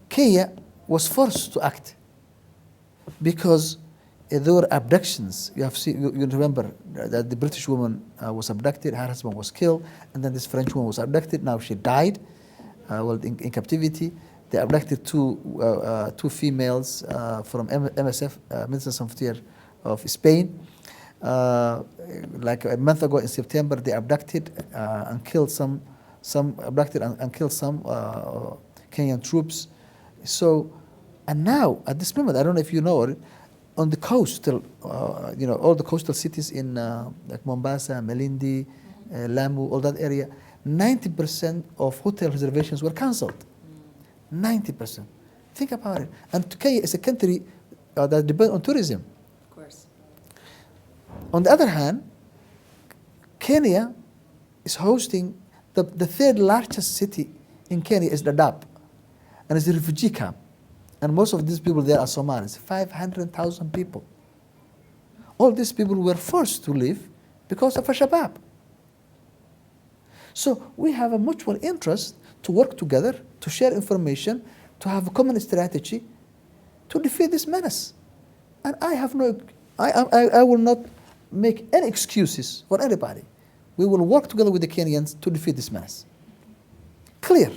Kenya was forced to act because there were abductions. You have seen, you remember that the British woman was abducted, her husband was killed, and then this French woman was abducted. Now she died, in captivity. They abducted two females from MSF, Medicine Sans Frontières of Spain. Like a month ago in September, they abducted and killed some abducted and killed some Kenyan troops. So, and now at this moment, I don't know if you know it, on the coastal, all the coastal cities in like Mombasa, Malindi, Lamu, all that area, 90% of hotel reservations were cancelled. 90%. Think about it. And Kenya is a country that depends on tourism. Of course. On the other hand, Kenya is hosting the third largest city in Kenya is Dadaab, and it's a refugee camp. And most of these people there are Somalis, 500,000 people. All these people were forced to leave because of Al-Shabaab. So we have a mutual interest to work together, to share information, to have a common strategy to defeat this menace. And I will not make any excuses for anybody. We will work together with the Kenyans to defeat this menace. Clear.